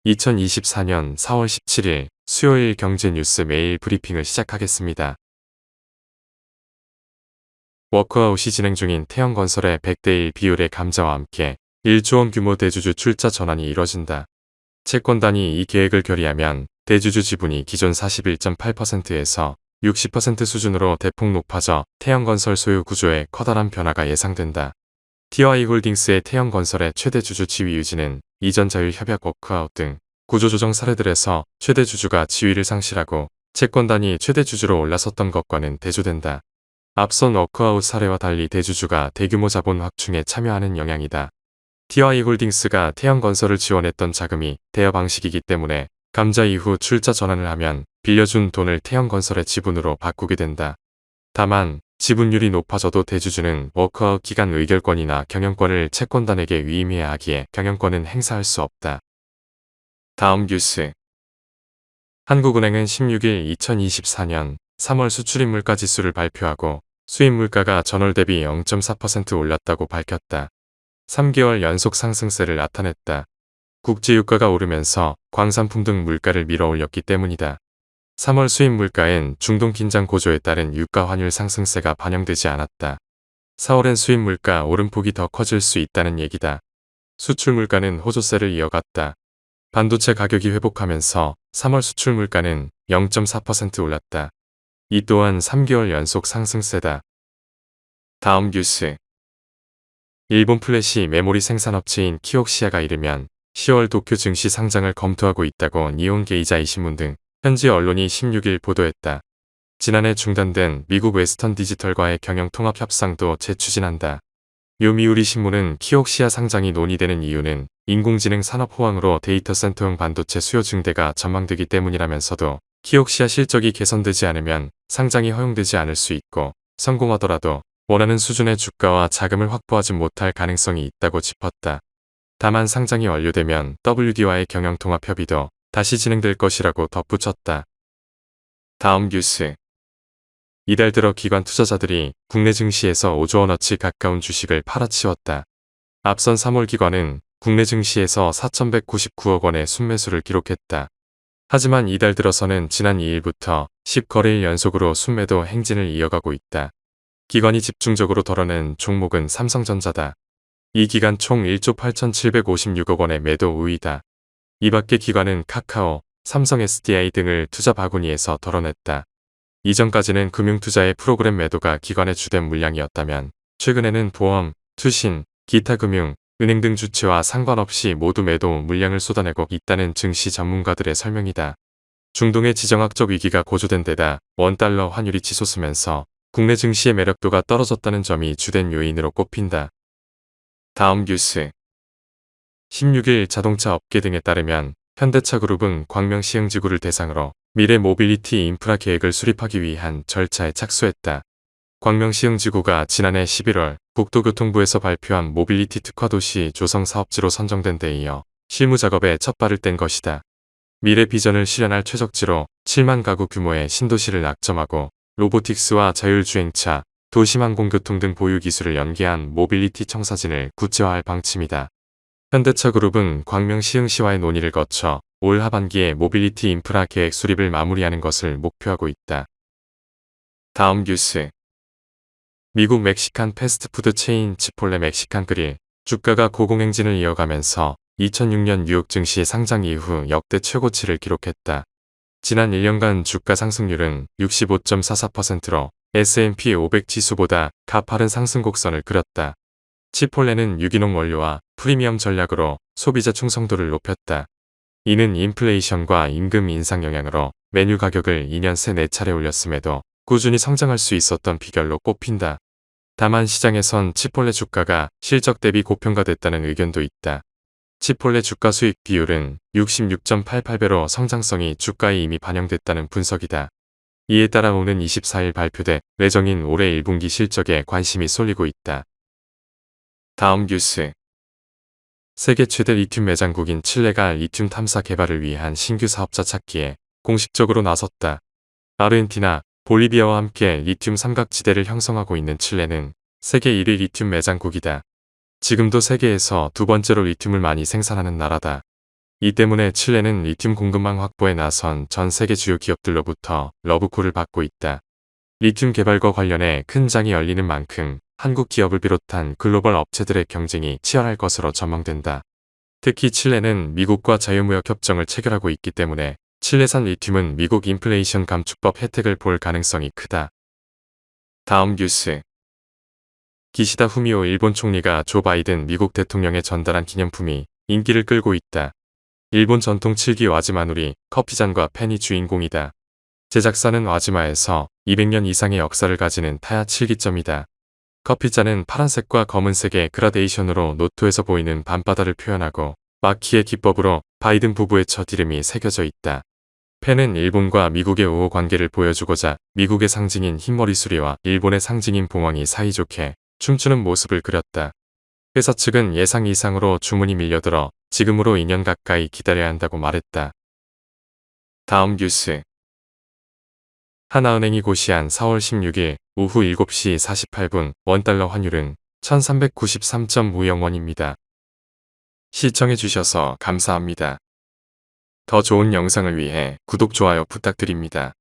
2024년 4월 17일 수요일 경제뉴스 메일 브리핑을 시작하겠습니다. 워크아웃이 진행 중인 태형건설의 100대1 비율의 감자와 함께 1조 원 규모 대주주 출자 전환이 이뤄진다. 채권단이 이 계획을 결의하면 대주주 지분이 기존 41.8%에서 60% 수준으로 대폭 높아져 태형건설 소유 구조에 커다란 변화가 예상된다. TY홀딩스의 태형건설의 최대 주주 지위 유지는 이전 자율협약 워크아웃 등 구조조정 사례들에서 최대 주주가 지위를 상실하고 채권단이 최대 주주로 올라섰던 것과는 대조된다. 앞선 워크아웃 사례와 달리 대주주가 대규모 자본 확충에 참여하는 영향이다. TY홀딩스가 태형건설을 지원했던 자금이 대여 방식이기 때문에 감자 이후 출자 전환을 하면 빌려준 돈을 태형건설의 지분으로 바꾸게 된다. 다만 지분율이 높아져도 대주주는 워크아웃 기간 의결권이나 경영권을 채권단에게 위임해야 하기에 경영권은 행사할 수 없다. 다음 뉴스. 한국은행은 16일 2024년 3월 수출입 물가 지수를 발표하고 수입 물가가 전월 대비 0.4% 올랐다고 밝혔다. 3개월 연속 상승세를 나타냈다. 국제 유가가 오르면서 광산품 등 물가를 밀어올렸기 때문이다. 3월 수입 물가엔 중동 긴장 고조에 따른 유가 환율 상승세가 반영되지 않았다. 4월엔 수입 물가 오름폭이 더 커질 수 있다는 얘기다. 수출 물가는 호조세를 이어갔다. 반도체 가격이 회복하면서 3월 수출 물가는 0.4% 올랐다. 이 또한 3개월 연속 상승세다. 다음 뉴스. 일본 플래시 메모리 생산업체인 키옥시아가 이르면 10월 도쿄 증시 상장을 검토하고 있다고 니혼게이자이 신문 등 현지 언론이 16일 보도했다. 지난해 중단된 미국 웨스턴 디지털과의 경영 통합 협상도 재추진한다. 요미우리 신문은 키옥시아 상장이 논의되는 이유는 인공지능 산업 호황으로 데이터 센터용 반도체 수요 증대가 전망되기 때문이라면서도 키옥시아 실적이 개선되지 않으면 상장이 허용되지 않을 수 있고 성공하더라도 원하는 수준의 주가와 자금을 확보하지 못할 가능성이 있다고 짚었다. 다만 상장이 완료되면 WD와의 경영 통합 협의도 다시 진행될 것이라고 덧붙였다. 다음 뉴스. 이달 들어 기관 투자자들이 국내 증시에서 5조 원어치 가까운 주식을 팔아치웠다. 앞선 3월 기관은 국내 증시에서 4,199억 원의 순매수를 기록했다. 하지만 이달 들어서는 지난 2일부터 10거래일 연속으로 순매도 행진을 이어가고 있다. 기관이 집중적으로 덜어낸 종목은 삼성전자다. 이 기간 총 1조 8,756억 원의 매도 우위다. 이 밖에 기관은 카카오, 삼성 SDI 등을 투자 바구니에서 덜어냈다. 이전까지는 금융투자의 프로그램 매도가 기관의 주된 물량이었다면 최근에는 보험, 투신, 기타 금융, 은행 등 주체와 상관없이 모두 매도 물량을 쏟아내고 있다는 증시 전문가들의 설명이다. 중동의 지정학적 위기가 고조된 데다 원달러 환율이 치솟으면서 국내 증시의 매력도가 떨어졌다는 점이 주된 요인으로 꼽힌다. 다음 뉴스. 16일 자동차 업계 등에 따르면 현대차그룹은 광명시흥지구를 대상으로 미래 모빌리티 인프라 계획을 수립하기 위한 절차에 착수했다. 광명시흥지구가 지난해 11월 국토교통부에서 발표한 모빌리티 특화도시 조성 사업지로 선정된 데 이어 실무 작업에 첫 발을 뗀 것이다. 미래 비전을 실현할 최적지로 7만 가구 규모의 신도시를 낙점하고 로보틱스와 자율주행차, 도심항공교통 등 보유 기술을 연계한 모빌리티 청사진을 구체화할 방침이다. 현대차그룹은 광명시흥시와의 논의를 거쳐 올 하반기에 모빌리티 인프라 계획 수립을 마무리하는 것을 목표하고 있다. 다음 뉴스. 미국 멕시칸 패스트푸드 체인 치폴레 멕시칸 그릴 주가가 고공행진을 이어가면서 2006년 뉴욕 증시 상장 이후 역대 최고치를 기록했다. 지난 1년간 주가 상승률은 65.44%로 S&P 500 지수보다 가파른 상승 곡선을 그렸다. 치폴레는 유기농 원료와 프리미엄 전략으로 소비자 충성도를 높였다. 이는 인플레이션과 임금 인상 영향으로 메뉴 가격을 2년 새 4차례 올렸음에도 꾸준히 성장할 수 있었던 비결로 꼽힌다. 다만 시장에선 치폴레 주가가 실적 대비 고평가됐다는 의견도 있다. 치폴레 주가 수익 비율은 66.88배로 성장성이 주가에 이미 반영됐다는 분석이다. 이에 따라 오는 24일 발표될 예정인 올해 1분기 실적에 관심이 쏠리고 있다. 다음 뉴스. 세계 최대 리튬 매장국인 칠레가 리튬 탐사 개발을 위한 신규 사업자 찾기에 공식적으로 나섰다. 아르헨티나, 볼리비아와 함께 리튬 삼각지대를 형성하고 있는 칠레는 세계 1위 리튬 매장국이다. 지금도 세계에서 두 번째로 리튬을 많이 생산하는 나라다. 이 때문에 칠레는 리튬 공급망 확보에 나선 전 세계 주요 기업들로부터 러브콜을 받고 있다. 리튬 개발과 관련해 큰 장이 열리는 만큼 한국 기업을 비롯한 글로벌 업체들의 경쟁이 치열할 것으로 전망된다. 특히 칠레는 미국과 자유무역 협정을 체결하고 있기 때문에 칠레산 리튬은 미국 인플레이션 감축법 혜택을 볼 가능성이 크다. 다음 뉴스. 기시다 후미오 일본 총리가 조 바이든 미국 대통령에 전달한 기념품이 인기를 끌고 있다. 일본 전통 칠기 와즈마누리 커피잔과 펜이 주인공이다. 제작사는 와즈마에서 200년 이상의 역사를 가지는 타야 칠기점이다. 커피잔은 파란색과 검은색의 그라데이션으로 노트에서 보이는 밤바다를 표현하고 마키의 기법으로 바이든 부부의 첫 이름이 새겨져 있다. 펜은 일본과 미국의 우호 관계를 보여주고자 미국의 상징인 흰머리 수리와 일본의 상징인 봉황이 사이좋게 춤추는 모습을 그렸다. 회사 측은 예상 이상으로 주문이 밀려들어 지금으로 2년 가까이 기다려야 한다고 말했다. 다음 뉴스. 하나은행이 고시한 4월 16일 오후 7시 48분 원달러 환율은 1393.5영원입니다. 시청해주셔서 감사합니다. 더 좋은 영상을 위해 구독, 좋아요 부탁드립니다.